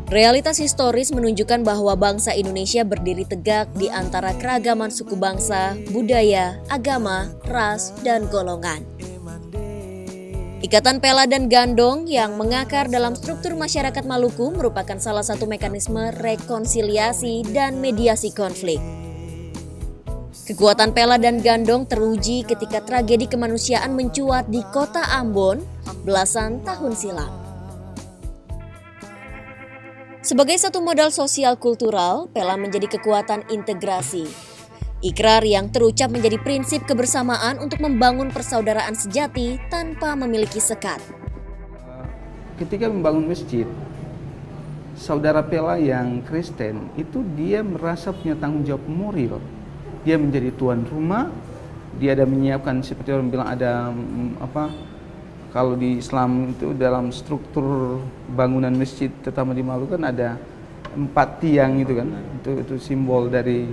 Realitas historis menunjukkan bahwa bangsa Indonesia berdiri tegak di antara keragaman suku bangsa, budaya, agama, ras, dan golongan. Ikatan Pela dan Gandong yang mengakar dalam struktur masyarakat Maluku merupakan salah satu mekanisme rekonsiliasi dan mediasi konflik. Kekuatan Pela dan Gandong teruji ketika tragedi kemanusiaan mencuat di kota Ambon belasan tahun silam. Sebagai satu modal sosial kultural, Pela menjadi kekuatan integrasi. Ikrar yang terucap menjadi prinsip kebersamaan untuk membangun persaudaraan sejati tanpa memiliki sekat. Ketika membangun masjid, saudara Pela yang Kristen itu dia merasa punya tanggung jawab moral. Dia menjadi tuan rumah, dia ada menyiapkan seperti orang bilang ada kalau di Islam itu dalam struktur bangunan masjid terutama di Maluku kan ada 4 tiang itu kan, itu simbol dari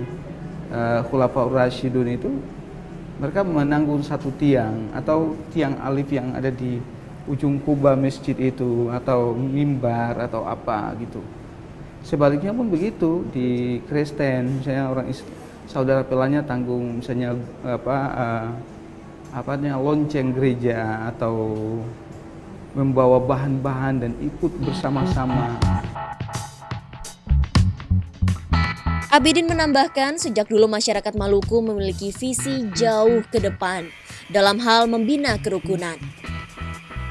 Khulafaur Rasyidun itu. Mereka menanggung 1 tiang atau tiang alif yang ada di ujung kubah masjid itu atau mimbar atau apa gitu. Sebaliknya pun begitu di Kristen, misalnya orang saudara Pelanya tanggung misalnya lonceng gereja atau membawa bahan-bahan dan ikut bersama-sama. Abidin menambahkan sejak dulu masyarakat Maluku memiliki visi jauh ke depan dalam hal membina kerukunan.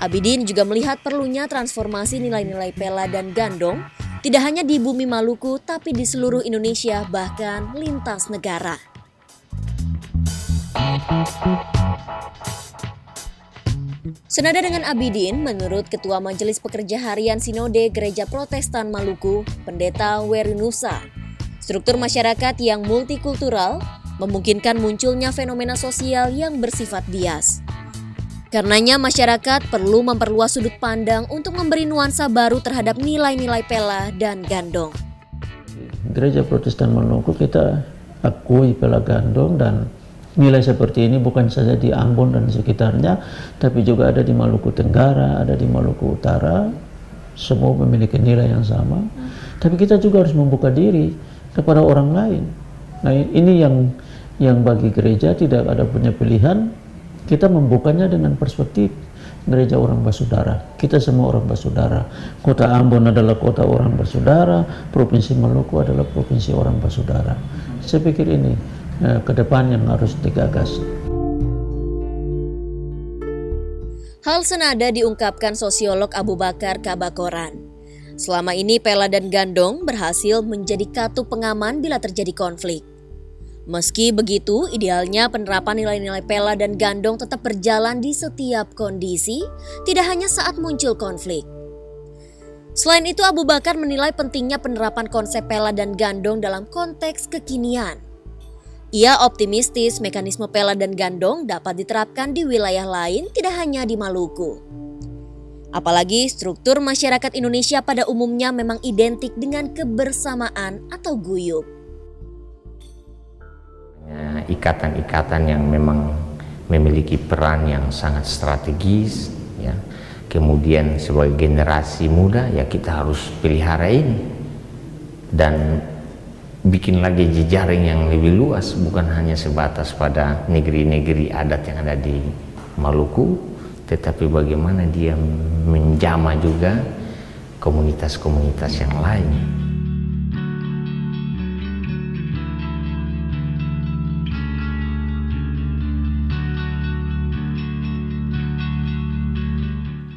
Abidin juga melihat perlunya transformasi nilai-nilai Pela dan Gandong tidak hanya di bumi Maluku tapi di seluruh Indonesia bahkan lintas negara. Senada dengan Abidin, menurut Ketua Majelis Pekerja Harian Sinode Gereja Protestan Maluku, Pendeta Werinusa, struktur masyarakat yang multikultural memungkinkan munculnya fenomena sosial yang bersifat bias. Karenanya masyarakat perlu memperluas sudut pandang untuk memberi nuansa baru terhadap nilai-nilai Pela dan Gandong. Gereja Protestan Maluku kita akui Pela Gandong dan nilai seperti ini bukan saja di Ambon dan sekitarnya, tapi juga ada di Maluku Tenggara, ada di Maluku Utara, semua memiliki nilai yang sama. Tapi kita juga harus membuka diri kepada orang lain. Nah ini yang bagi gereja tidak ada punya pilihan, kita membukanya dengan perspektif gereja orang bersaudara. Kita semua orang bersaudara. Kota Ambon adalah kota orang bersaudara, Provinsi Maluku adalah provinsi orang bersaudara. Saya pikir ini ke depan yang harus digagas. Hal senada diungkapkan sosiolog Abu Bakar Kabakoran. Selama ini Pela dan Gandong berhasil menjadi katu pengaman bila terjadi konflik. Meski begitu, idealnya penerapan nilai-nilai Pela dan Gandong tetap berjalan di setiap kondisi, tidak hanya saat muncul konflik. Selain itu, Abu Bakar menilai pentingnya penerapan konsep Pela dan Gandong dalam konteks kekinian. Ia optimistis mekanisme Pela dan Gandong dapat diterapkan di wilayah lain, tidak hanya di Maluku. Apalagi struktur masyarakat Indonesia pada umumnya memang identik dengan kebersamaan atau guyup. Ikatan-ikatan yang memang memiliki peran yang sangat strategis, ya. Kemudian sebagai generasi muda ya kita harus pelihara ini dan bikin lagi jejaring yang lebih luas, bukan hanya sebatas pada negeri-negeri adat yang ada di Maluku, tetapi bagaimana dia menjamah juga komunitas-komunitas yang lain.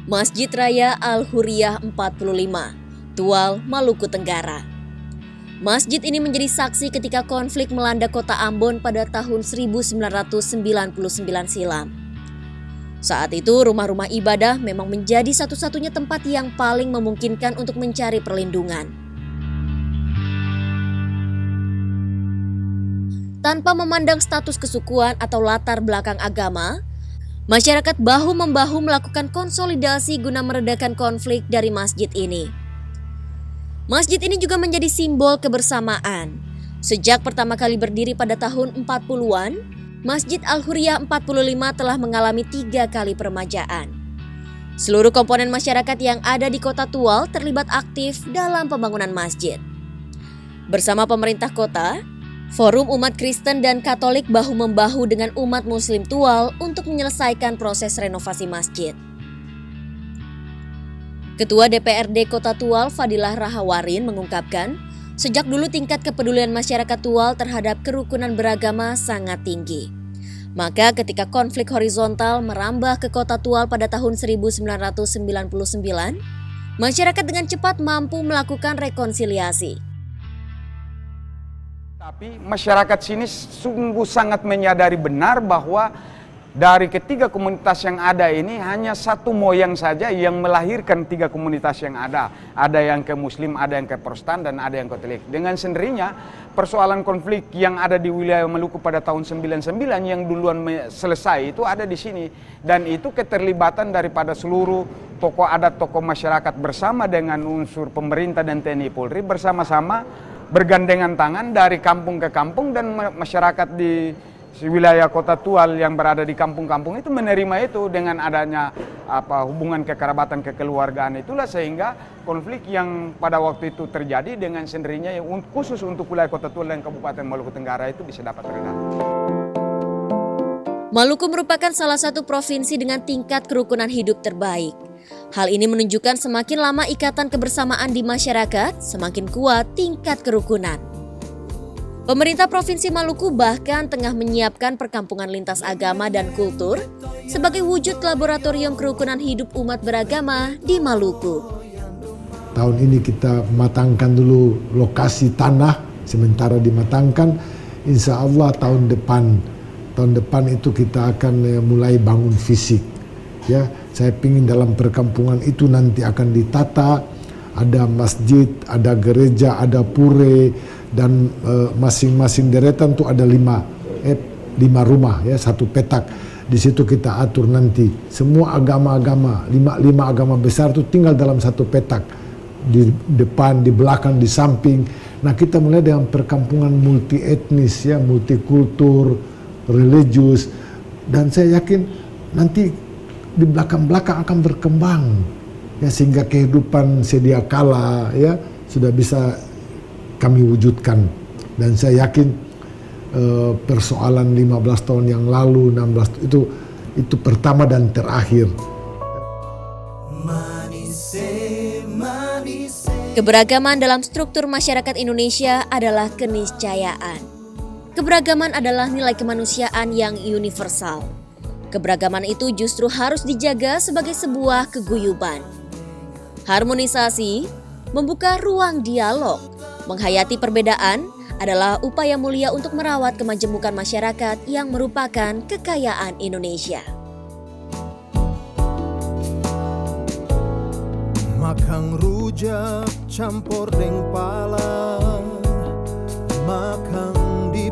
Masjid Raya Al-Huriyah 45, Tual, Maluku Tenggara. Masjid ini menjadi saksi ketika konflik melanda kota Ambon pada tahun 1999 silam. Saat itu rumah-rumah ibadah memang menjadi satu-satunya tempat yang paling memungkinkan untuk mencari perlindungan. Tanpa memandang status kesukuan atau latar belakang agama, masyarakat bahu-membahu melakukan konsolidasi guna meredakan konflik dari masjid ini. Masjid ini juga menjadi simbol kebersamaan. Sejak pertama kali berdiri pada tahun 40-an, Masjid Al-Huriyah 45 telah mengalami 3 kali peremajaan. Seluruh komponen masyarakat yang ada di Kota Tual terlibat aktif dalam pembangunan masjid. Bersama pemerintah kota, Forum Umat Kristen dan Katolik bahu-membahu dengan umat Muslim Tual untuk menyelesaikan proses renovasi masjid. Ketua DPRD Kota Tual Fadilah Rahawarin mengungkapkan, sejak dulu tingkat kepedulian masyarakat Tual terhadap kerukunan beragama sangat tinggi. Maka ketika konflik horizontal merambah ke Kota Tual pada tahun 1999, masyarakat dengan cepat mampu melakukan rekonsiliasi. Tapi masyarakat sini sungguh sangat menyadari benar bahwa dari ketiga komunitas yang ada ini hanya satu moyang saja yang melahirkan tiga komunitas yang ada. Ada yang ke Muslim, ada yang ke Protestan, dan ada yang Katolik. Dengan sendirinya persoalan konflik yang ada di wilayah Maluku pada tahun 99 yang duluan selesai itu ada di sini. Dan itu keterlibatan daripada seluruh tokoh adat, tokoh masyarakat bersama dengan unsur pemerintah dan TNI Polri bersama-sama bergandengan tangan dari kampung ke kampung, dan masyarakat di wilayah Kota Tual yang berada di kampung-kampung itu menerima itu dengan adanya hubungan kekerabatan kekeluargaan itulah, sehingga konflik yang pada waktu itu terjadi dengan sendirinya khusus untuk wilayah Kota Tual dan Kabupaten Maluku Tenggara itu bisa dapat redam. Maluku merupakan salah satu provinsi dengan tingkat kerukunan hidup terbaik. Hal ini menunjukkan semakin lama ikatan kebersamaan di masyarakat, semakin kuat tingkat kerukunan. Pemerintah Provinsi Maluku bahkan tengah menyiapkan perkampungan lintas agama dan kultur sebagai wujud laboratorium kerukunan hidup umat beragama di Maluku. Tahun ini kita matangkan dulu lokasi tanah, sementara dimatangkan. Insya Allah tahun depan itu kita akan mulai bangun fisik. Ya, saya ingin dalam perkampungan itu nanti akan ditata, ada masjid, ada gereja, ada pure, dan masing-masing deretan tuh ada lima rumah, ya, satu petak. Di situ kita atur nanti semua agama-agama, lima agama besar itu tinggal dalam satu petak, di depan, di belakang, di samping. Nah, kita mulai dengan perkampungan multi etnis, ya, multikultur, religius, dan saya yakin nanti di belakang-belakang akan berkembang, ya, sehingga kehidupan sedia kala, ya, sudah bisa kami wujudkan. Dan saya yakin persoalan 15 tahun yang lalu, 16 itu pertama dan terakhir. Keberagaman dalam struktur masyarakat Indonesia adalah keniscayaan. Keberagaman adalah nilai kemanusiaan yang universal. Keberagaman itu justru harus dijaga sebagai sebuah keguyuban. Harmonisasi, membuka ruang dialog, menghayati perbedaan adalah upaya mulia untuk merawat kemajemukan masyarakat yang merupakan kekayaan Indonesia. Makan rujak campur deng pala, makan di